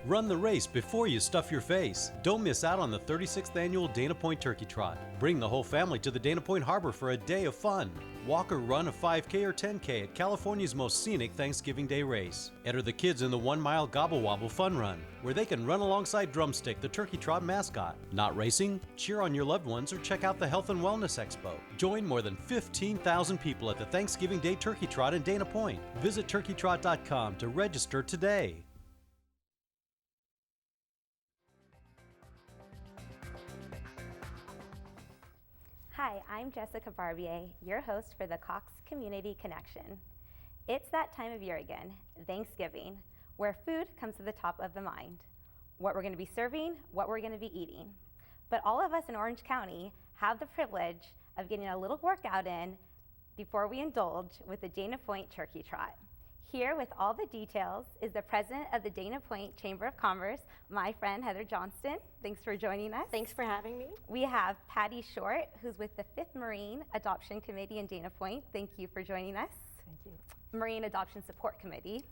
Run the race before you stuff your face. Don't miss out on the 36th annual Dana Point Turkey Trot. Bring the whole family to the Dana Point Harbor for a day of fun. Walk or run a 5K or 10K at California's most scenic Thanksgiving Day race. Enter the kids in the 1 mile Gobble Wobble Fun Run, where they can run alongside Drumstick, the Turkey Trot mascot. Not racing? Cheer on your loved ones or check out the Health and Wellness Expo. Join more than 15,000 people at the Thanksgiving Day Turkey Trot in Dana Point. Visit turkeytrot.com to register today. Hi, I'm Jessica Barbier, your host for the Cox Community Connection. It's that time of year again, Thanksgiving, where food comes to the top of the mind. What we're going to be serving, what we're going to be eating. But all of us in Orange County have the privilege of getting a little workout in before we indulge with the Dana Point Turkey Trot. Here with all the details is the president of the Dana Point Chamber of Commerce, my friend Heather Johnston. Thanks for joining us. Thanks for having me. We have Patti Short, who's with the 5th Marine Adoption Committee in Dana Point. Thank you for joining us. Thank you. Marine Adoption Support Committee.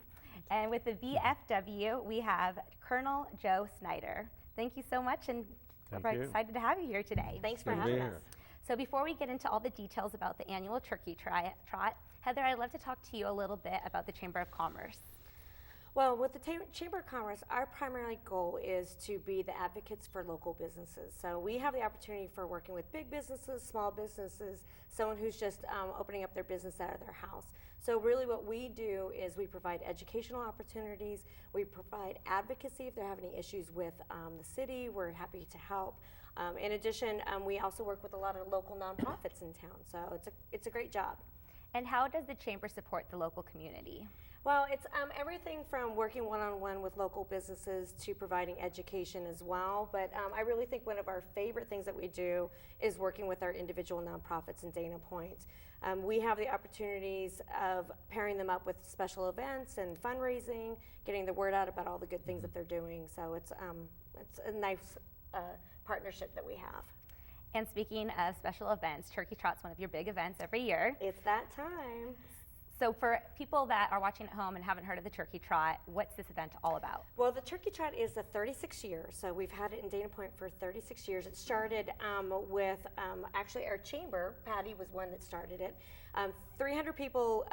And with the VFW, we have Colonel Joe Snyder. Thank you so much, and we're excited to have you here today. Thanks for having us. So before we get into all the details about the annual Turkey Trot, Heather, I'd love to talk to you a little bit about the Chamber of Commerce. Well, with the Chamber of Commerce, our primary goal is to be the advocates for local businesses. So we have the opportunity for working with big businesses, small businesses, someone who's just opening up their business out of their house. So really what we do is we provide educational opportunities, we provide advocacy if they're having any issues with the city, we're happy to help. In addition, we also work with a lot of local nonprofits in town, so it's a great job. And how does the Chamber support the local community? Well, it's everything from working one-on-one with local businesses to providing education as well. But I really think one of our favorite things that we do is working with our individual nonprofits in Dana Point. We have the opportunities of pairing them up with special events and fundraising, getting the word out about all the good things that they're doing. So it's a nice partnership that we have. And speaking of special events, Turkey Trot's one of your big events every year. It's that time. So for people that are watching at home and haven't heard of the Turkey Trot, what's this event all about? Well, the Turkey Trot is the 36th year, so we've had it in Dana Point for 36 years. It started with actually our chamber. Patti was one that started it. 300 people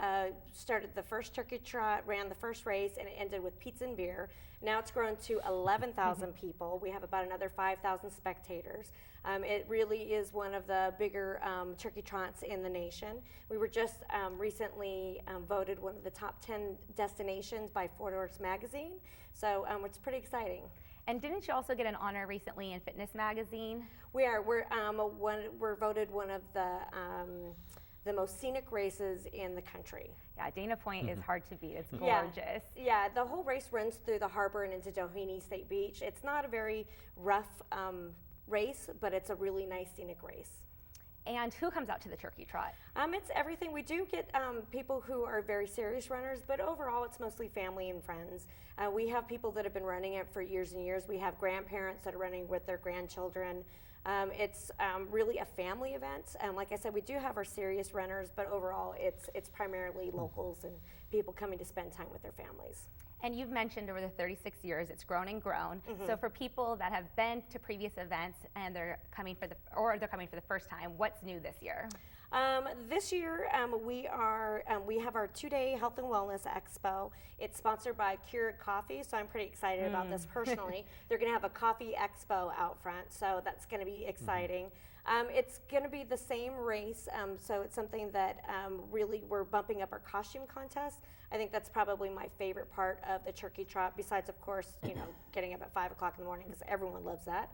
started the first Turkey Trot, ran the first race, and it ended with pizza and beer. Now it's grown to 11,000 people. We have about another 5,000 spectators. It really is one of the bigger turkey trots in the nation. We were just recently voted one of the top 10 destinations by Forbes magazine, so it's pretty exciting. And didn't you also get an honor recently in Fitness magazine? We are. We're voted one of the most scenic races in the country. Yeah, Dana Point is hard to beat. It's gorgeous. Yeah, the whole race runs through the harbor and into Doheny State Beach. It's not a very rough race, but it's a really nice scenic race. And who comes out to the Turkey Trot? It's everything. We do get people who are very serious runners, but overall it's mostly family and friends. We have people that have been running it for years and years. We have grandparents that are running with their grandchildren. It's really a family event. Like I said, we do have our serious runners, but overall it's primarily locals and people coming to spend time with their families. And you've mentioned over the 36 years, it's grown and grown. So for people that have been to previous events and they're coming for the first time, what's new this year? This year we have our 2-day Health and Wellness Expo. It's sponsored by Keurig Coffee, so I'm pretty excited about this personally. They're going to have a coffee expo out front, so that's going to be exciting. It's going to be the same race, so it's something that really we're bumping up our costume contest. I think that's probably my favorite part of the Turkey Trot, besides, of course, getting up at 5 o'clock in the morning because everyone loves that.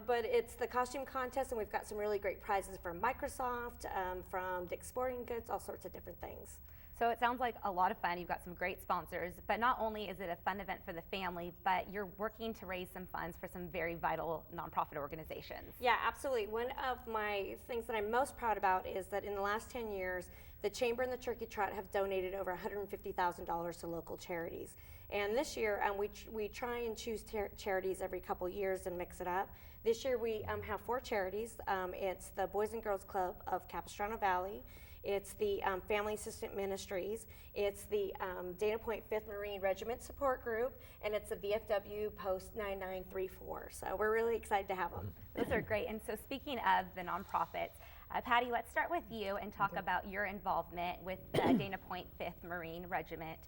But it's the costume contest, and we've got some really great prizes from Microsoft, from Dick's Sporting Goods, all sorts of different things. So it sounds like a lot of fun. You've got some great sponsors, but not only is it a fun event for the family, but you're working to raise some funds for some very vital nonprofit organizations. Yeah, absolutely. One of my things that I'm most proud about is that in the last 10 years, the Chamber and the Turkey Trot have donated over $150,000 to local charities. And this year, we try and choose charities every couple years and mix it up. This year we have 4 charities. It's the Boys and Girls Club of Capistrano Valley. It's the Family Assistant Ministries. It's the Dana Point 5th Marine Regiment Support Group, and it's the VFW Post 9934. So we're really excited to have them. Those are great. And so speaking of the nonprofits, Patti, let's start with you and talk about your involvement with the Dana Point 5th Marine Regiment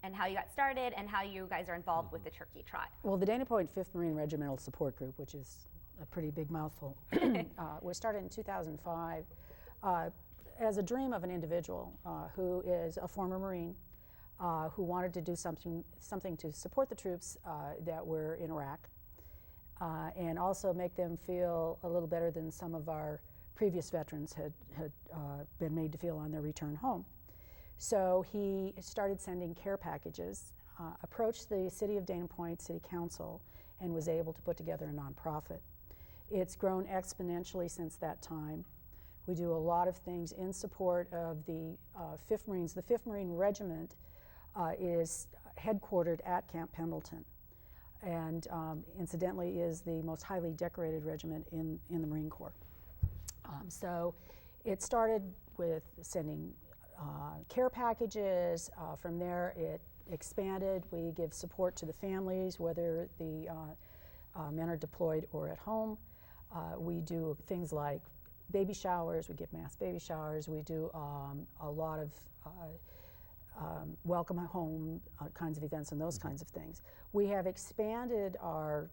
and how you got started and how you guys are involved with the Turkey Trot. Well, the Dana Point 5th Marine Regimental Support Group, which is a pretty big mouthful, was started in 2005 as a dream of an individual who is a former Marine who wanted to do something to support the troops that were in Iraq and also make them feel a little better than some of our previous veterans had been made to feel on their return home. So he started sending care packages, approached the City of Dana Point City Council, and was able to put together a nonprofit. It's grown exponentially since that time. We do a lot of things in support of the 5th Marines. The 5th Marine Regiment is headquartered at Camp Pendleton, and incidentally is the most highly decorated regiment in the Marine Corps. So it started with sending care packages. From there it expanded. We give support to the families, whether the men are deployed or at home. We do things like baby showers. We give mass baby showers. We do a lot of welcome home kinds of events and those kinds of things. We have expanded our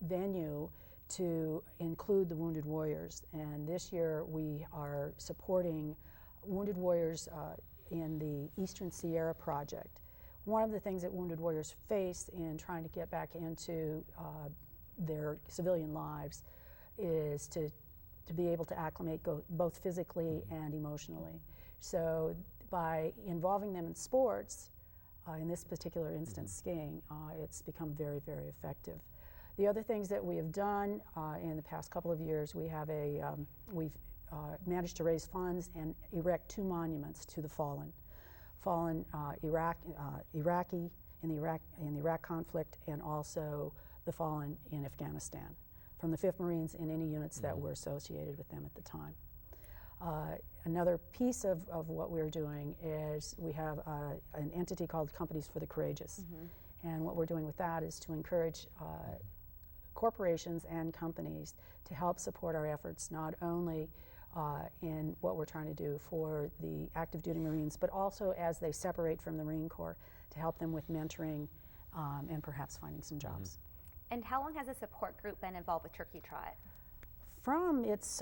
venue to include the Wounded Warriors, and this year we are supporting Wounded Warriors in the Eastern Sierra Project. One of the things that Wounded Warriors face in trying to get back into their civilian lives is to be able to acclimate both physically and emotionally. So by involving them in sports, in this particular instance skiing, it's become very, very effective. The other things that we have done in the past couple of years, we have we've managed to raise funds and erect 2 monuments to the fallen Iraqi in the Iraq conflict, and also the fallen in Afghanistan, from the 5th Marines and any units that were associated with them at the time. Another piece of what we're doing is we have an entity called Companies for the Courageous, and what we're doing with that is to encourage corporations and companies to help support our efforts, not only in what we're trying to do for the active duty Marines, but also as they separate from the Marine Corps, to help them with mentoring and perhaps finding some jobs. And how long has the support group been involved with Turkey Trot?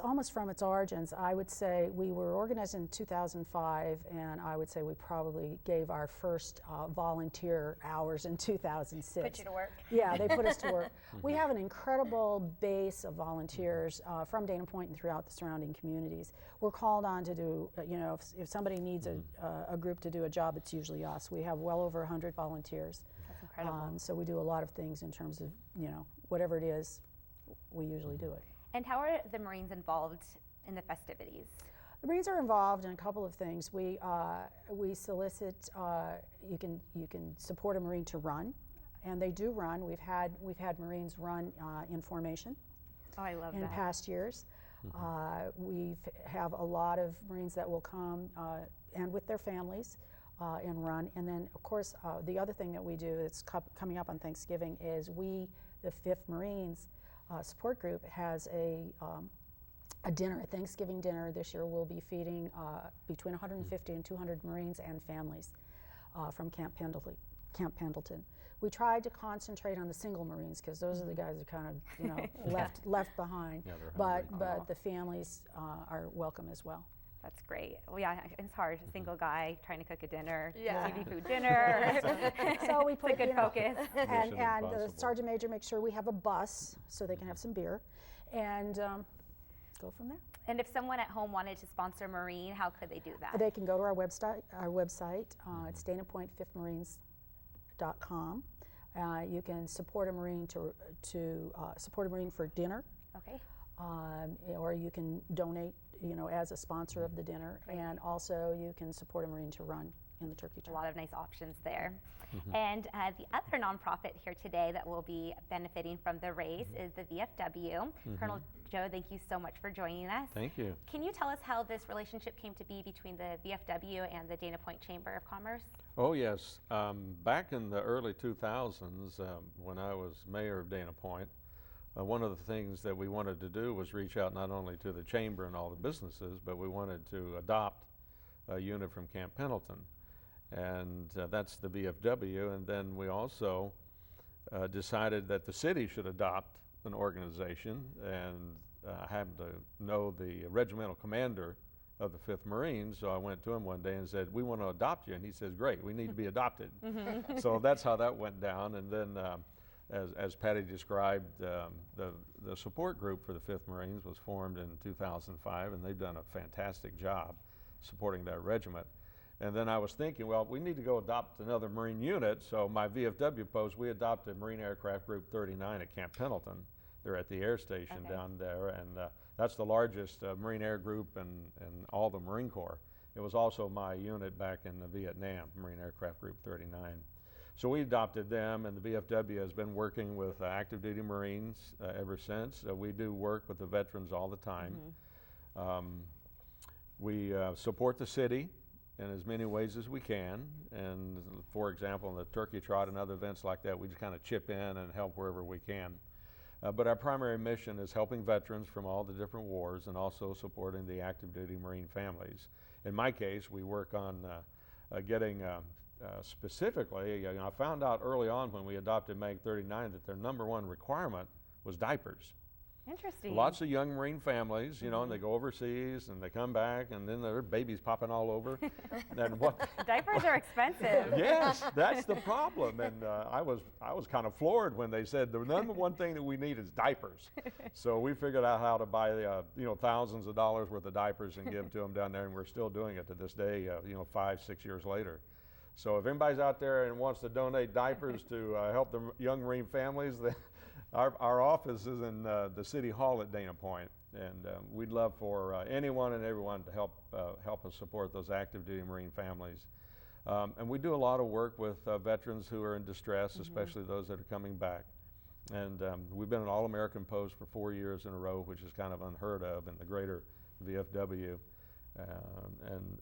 Almost from its origins, I would say we were organized in 2005, and I would say we probably gave our first volunteer hours in 2006. Put you to work. Yeah, they put us to work. We have an incredible base of volunteers from Dana Point and throughout the surrounding communities. We're called on to do, if somebody needs a group to do a job, it's usually us. We have well over 100 volunteers. That's incredible. So we do a lot of things in terms of, whatever it is, we usually do it. And how are the Marines involved in the festivities? The Marines are involved in a couple of things. We solicit. You can support a Marine to run, and they do run. We've had Marines run in formation. Oh, I love that. In past years, we have a lot of Marines that will come and with their families and run. And then, of course, the other thing that we do that's coming up on Thanksgiving is the 5th Marines Support Group has a dinner, a Thanksgiving dinner. This year we'll be feeding between 150 and 200 Marines and families from Camp Pendleton. We tried to concentrate on the single Marines because those are the guys that kind of left behind. Yeah, but the families are welcome as well. That's great. Well, yeah, it's hard. A single guy trying to cook a dinner, Yeah. TV food dinner. So we put it's a good focus. and the Impossible. Sergeant Major makes sure we have a bus so they can have some beer, and go from there. And if someone at home wanted to sponsor Marine, how could they do that? They can go to our website. It's DanaPointFifthMarines.com. You can support a Marine to support a Marine for dinner. Okay. Or you can donate, as a sponsor of the dinner, and also you can support a Marine to run in the turkey A trot. lot of nice options there. And the other nonprofit here today that will be benefiting from the race is the VFW. Colonel Joe, thank you so much for joining us. Thank you. Can you tell us how this relationship came to be between the VFW and the Dana Point Chamber of Commerce? Oh yes, back in the early 2000s, when I was mayor of Dana Point, one of the things that we wanted to do was reach out not only to the chamber and all the businesses, but we wanted to adopt a unit from Camp Pendleton. And that's the VFW. And then we also decided that the city should adopt an organization. And I happened to know the regimental commander of the 5th Marines, so I went to him one day and said, "We want to adopt you." And he says, "Great, we need to be adopted." So that's how that went down. And then as Patti described, the support group for the 5th Marines was formed in 2005, and they've done a fantastic job supporting that regiment. And then I was thinking, well, we need to go adopt another Marine unit. So my VFW post, we adopted Marine Aircraft Group 39 at Camp Pendleton. They're at the air station down there, and that's the largest Marine Air Group in all the Marine Corps. It was also my unit back in Vietnam, Marine Aircraft Group 39. So we adopted them, and the VFW has been working with active duty Marines ever since. We do work with the veterans all the time. We support the city in as many ways as we can, and for example, in the Turkey Trot and other events like that, we just kind of chip in and help wherever we can. But our primary mission is helping veterans from all the different wars and also supporting the active duty Marine families. In my case, we work on getting specifically, I found out early on when we adopted MAG 39 that their #1 requirement was diapers. Interesting. Lots of young Marine families, you know, and they go overseas and they come back and then their babies popping all over. And what? Diapers are expensive. Yes, that's the problem. And I was kind of floored when they said the #1 thing that we need is diapers. So we figured out how to buy, you know, thousands of dollars worth of diapers and give to them down there, and we're still doing it to this day, you know, 5-6 years later. So if anybody's out there and wants to donate diapers to help the young Marine families, our office is in the City Hall at Dana Point, and we'd love for anyone and everyone to help us support those active duty Marine families. And we do a lot of work with veterans who are in distress, especially those that are coming back. And we've been an All-American post for 4 years in a row, which is kind of unheard of in the greater VFW.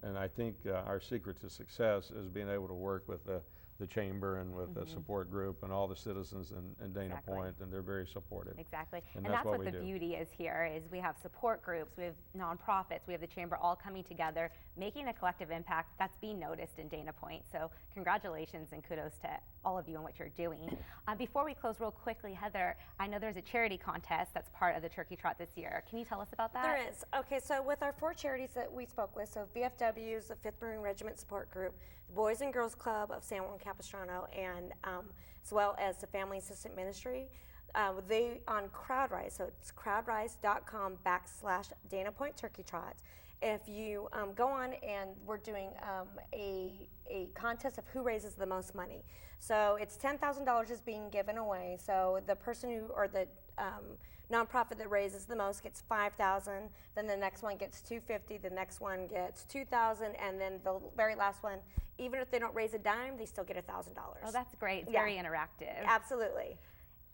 And I think our secret to success is being able to work with the chamber and with the support group and all the citizens in Dana Point, and they're very supportive. Exactly. And that's what we the do. beauty is here, is we have support groups, we have nonprofits, we have the chamber all coming together, making a collective impact that's being noticed in Dana Point. So congratulations and kudos to all of you on what you're doing. Before we close real quickly, Heather, I know there's a charity contest that's part of the Turkey Trot this year. Can you tell us about that? There is. Okay, so with our 4 charities that we spoke with, so VFW is the 5th Marine Regiment Support Group, the Boys and Girls Club of San Juan Capistrano, and as well as the Family Assistant Ministry. They on CrowdRise, so it's crowdrise.com/Dana Point Turkey Trot. If you go on, and we're doing a contest of who raises the most money. So it's $10,000 is being given away. So the person who, or the nonprofit that raises the most gets $5,000. Then the next one gets $250. The next one gets $2,000, and then the very last one, even if they don't raise a dime, they still get $1,000. Oh, that's great. It's very interactive. Absolutely.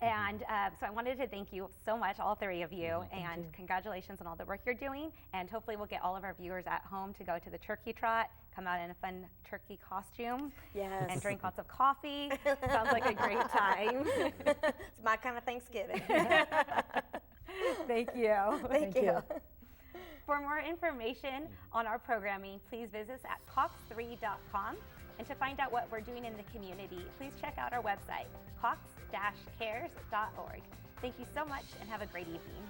And so I wanted to thank you so much, all 3 of you, and congratulations on all the work you're doing. And hopefully we'll get all of our viewers at home to go to the Turkey Trot, come out in a fun turkey costume, and drink lots of coffee. Sounds like a great time. It's my kind of Thanksgiving. Thank you. Thank you. For more information on our programming, please visit us at cox3.com. And to find out what we're doing in the community, please check out our website, cox-cares.org. Thank you so much and have a great evening.